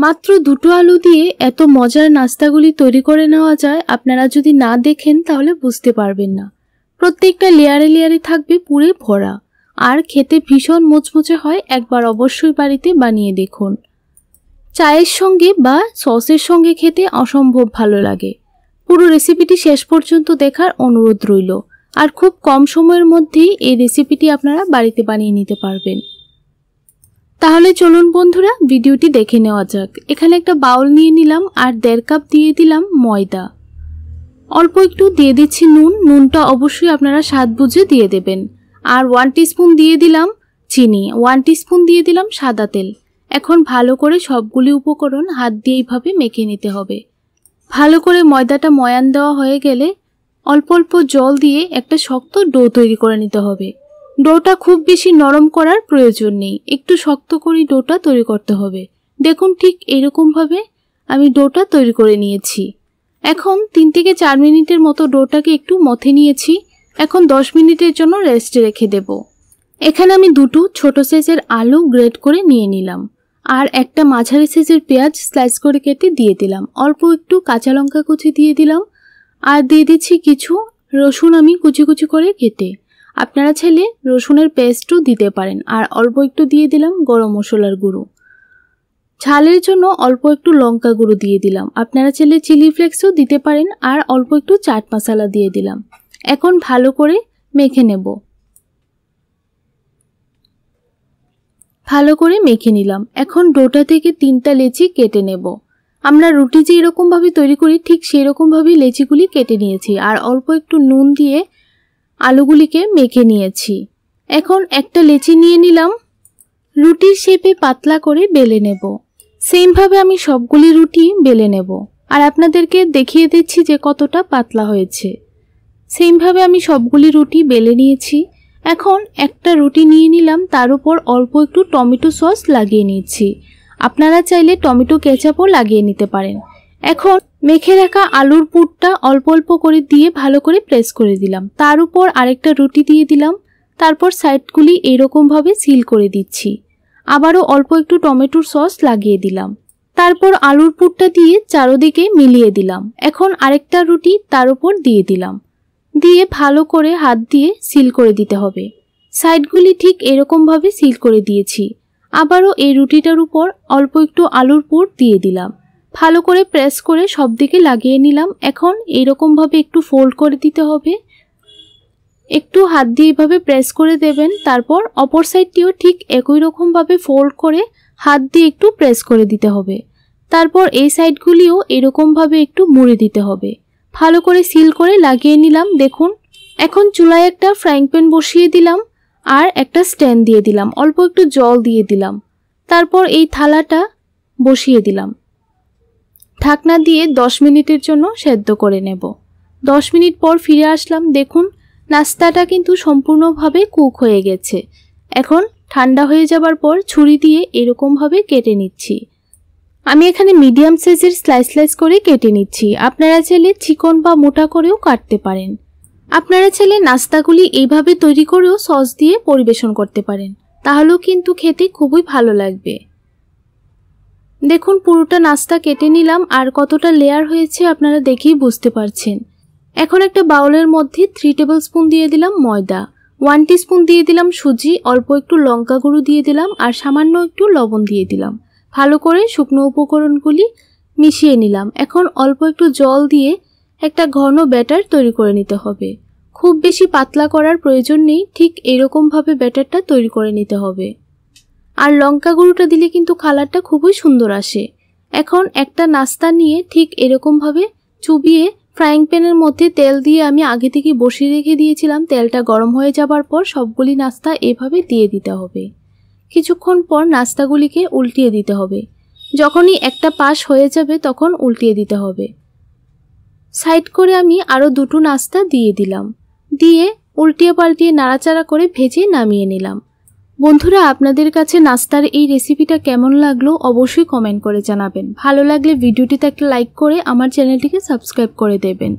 মাত্র দুটো আলু দিয়ে এত মজার নাস্তাগুলি তৈরি করে নেওয়া যায়। আপনারা যদি না দেখেন তাহলে বুঝতে পারবেন না। প্রত্যেকটা লেয়ারে লেয়ারে থাকবে পুরে ভরা, আর খেতে ভীষণ মুচমুচে হয়। একবার অবশ্যই বাড়িতে বানিয়ে দেখুন। চায়ের সঙ্গে বা সসের সঙ্গে খেতে অসম্ভব ভালো লাগে। পুরো রেসিপিটি শেষ পর্যন্ত দেখার অনুরোধ রইল। আর খুব কম সময়ের মধ্যেই এই রেসিপিটি আপনারা বাড়িতে বানিয়ে নিতে পারবেন। তাহলে চলুন বন্ধুরা ভিডিওটি দেখে নেওয়া যাক। এখানে একটা বাউল নিয়ে নিলাম আর 1.5 কাপ দিয়ে দিলাম ময়দা। অল্প একটু দিয়ে দিচ্ছি নুন। নুনটা অবশ্যই আপনারা স্বাদ বুঝে দিয়ে দেবেন। আর 1 টিস্পুন দিয়ে দিলাম চিনি, 1 টিস্পুন দিয়ে দিলাম সাদা তেল। এখন ভালো করে সবগুলি উপকরণ হাত দিয়ে এইভাবে মেখে নিতে হবে। ভালো করে ময়দাটা ময়ান দেওয়া হয়ে গেলে অল্প অল্প জল দিয়ে একটা শক্ত ডো তৈরি করে নিতে হবে। ডোটা খুব বেশি নরম করার প্রয়োজন নেই, একটু শক্ত করে ডোটা তৈরি করতে হবে। দেখুন ঠিক এরকমভাবে আমি ডোটা তৈরি করে নিয়েছি। এখন 3 থেকে 4 মিনিটের মতো ডোটাকে একটু মথে নিয়েছি। এখন 10 মিনিটের জন্য রেস্টে রেখে দেব। এখানে আমি দুটো ছোট সাইজের আলু গ্রেট করে নিয়ে নিলাম আর একটা মাঝারি সাইজের পেঁয়াজ স্লাইস করে কেটে দিয়ে দিলাম। অল্প একটু কাঁচা লঙ্কা কুচি দিয়ে দিলাম আর দিয়ে দিচ্ছি কিছু রসুন আমি কুচি কুচি করে কেটে। আপনারা চাইলে রসুনের পেস্টও দিতে পারেন। আর অল্প একটু দিয়ে দিলাম গরম মশলার গুঁড়ো। ঝালের জন্য অল্প একটু লঙ্কা গুঁড়ো দিয়ে দিলাম। আপনারা চাইলে চিলি ফ্লেক্সও দিতে পারেন। আর অল্প একটু চাট মশলা দিয়ে দিলাম। এখন ভালো করে মেখে নেব। ভালো করে মেখে নিলাম। এখন ডোটা থেকে 3টা লেচি কেটে নেব। আমরা রুটি যে এরকমভাবে তৈরি করি ঠিক সেই রকমভাবেই লেচিগুলি কেটে নিয়েছি। আর অল্প একটু নুন দিয়ে আলুগুলিকে মেখে নিয়েছি। এখন একটা লেচি নিয়ে নিলাম, রুটির শেপে পাতলা করে বেলে নেব। সেমভাবে আমি সবগুলি রুটি বেলে নেব আর আপনাদেরকে দেখিয়ে দিচ্ছি যে কতটা পাতলা হয়েছে। সেমভাবে আমি সবগুলি রুটি বেলে নিয়েছি। এখন একটা রুটি নিয়ে নিলাম, তার উপর অল্প একটু টমেটো সস লাগিয়ে নিচ্ছি। আপনারা চাইলে টমেটো কেচাপও লাগিয়ে নিতে পারেন। এখন মেখে রাখা আলুর পুরটা অল্প অল্প করে দিয়ে ভালো করে প্রেস করে দিলাম। তার উপর আরেকটা রুটি দিয়ে দিলাম। তারপর সাইডগুলি এরকমভাবে সিল করে দিচ্ছি। আবারও অল্প একটু টমেটোর সস লাগিয়ে দিলাম। তারপর আলুর পুরটা দিয়ে চারদিকে মিলিয়ে দিলাম। এখন আরেকটা রুটি তার উপর দিয়ে দিলাম। দিয়ে ভালো করে হাত দিয়ে সিল করে দিতে হবে। সাইডগুলি ঠিক এরকমভাবে সিল করে দিয়েছি। আবারও এই রুটিটার উপর অল্প একটু আলুর পুর দিয়ে দিলাম। ভালো করে প্রেস করে সব দিকে লাগিয়ে নিলাম। এখন এইরকমভাবে একটু ফোল্ড করে দিতে হবে। একটু হাত দিয়ে এইভাবে প্রেস করে দেবেন। তারপর অপর সাইডটিও ঠিক একই রকমভাবে ফোল্ড করে হাত দিয়ে একটু প্রেস করে দিতে হবে। তারপর এই সাইডগুলিও এরকমভাবে একটু মুড়ে দিতে হবে। ভালো করে সিল করে লাগিয়ে নিলাম। দেখুন এখন চুলায় একটা ফ্রাইং প্যান বসিয়ে দিলাম আর একটা স্ট্যান্ড দিয়ে দিলাম। অল্প একটু জল দিয়ে দিলাম। তারপর এই থালাটা বসিয়ে দিলাম। ঢাকনা দিয়ে 10 মিনিটের জন্য সেদ্ধ করে নেব। 10 মিনিট পর ফিরে আসলাম। দেখুন নাস্তাটা কিন্তু সম্পূর্ণভাবে কুক হয়ে গেছে। এখন ঠান্ডা হয়ে যাবার পর ছুরি দিয়ে এরকমভাবে কেটে নিচ্ছি। আমি এখানে মিডিয়াম সাইজের স্লাইস করে কেটে নিচ্ছি। আপনারা চাইলে চিকন বা মোটা করেও কাটতে পারেন। আপনারা চাইলে নাস্তাগুলি এইভাবে তৈরি করেও সস দিয়ে পরিবেশন করতে পারেন, তাহলেও কিন্তু খেতে খুবই ভালো লাগবে। দেখুন পুরোটা নাস্তা কেটে নিলাম আর কতটা লেয়ার হয়েছে আপনারা দেখেই বুঝতে পারছেন। এখন একটা বাউলের মধ্যে 3 টেবিল স্পুন দিয়ে দিলাম ময়দা, 1 টিস্পুন দিয়ে দিলাম সুজি, অল্প একটু লঙ্কা গুঁড়ো দিয়ে দিলাম আর সামান্য একটু লবণ দিয়ে দিলাম। ভালো করে শুকনো উপকরণগুলি মিশিয়ে নিলাম। এখন অল্প একটু জল দিয়ে একটা ঘন ব্যাটার তৈরি করে নিতে হবে। খুব বেশি পাতলা করার প্রয়োজন নেই, ঠিক এরকমভাবে ব্যাটারটা তৈরি করে নিতে হবে। আর লঙ্কা গুঁড়োটা দিলে কিন্তু কালারটা খুবই সুন্দর আসে। এখন একটা নাস্তা নিয়ে ঠিক এরকমভাবে চুবিয়ে ফ্রাইং প্যানের মধ্যে তেল দিয়ে আমি আগে থেকে বসিয়ে রেখে দিয়েছিলাম। তেলটা গরম হয়ে যাবার পর সবগুলি নাস্তা এভাবে দিয়ে দিতে হবে। কিছুক্ষণ পর নাস্তাগুলিকে উল্টিয়ে দিতে হবে। যখনই একটা পাশ হয়ে যাবে তখন উল্টিয়ে দিতে হবে। সাইড করে আমি আরও দুটো নাস্তা দিয়ে দিলাম। দিয়ে উল্টিয়ে পাল্টিয়ে নাড়াচাড়া করে ভেজে নামিয়ে নিলাম। বন্ধুরা আপনাদের কাছে নাস্তার এই রেসিপিটা কেমন লাগলো অবশ্যই কমেন্ট করে জানাবেন। ভালো লাগলে ভিডিওটিতে একটা লাইক করে আমার চ্যানেলটিকে সাবস্ক্রাইব করে দেবেন।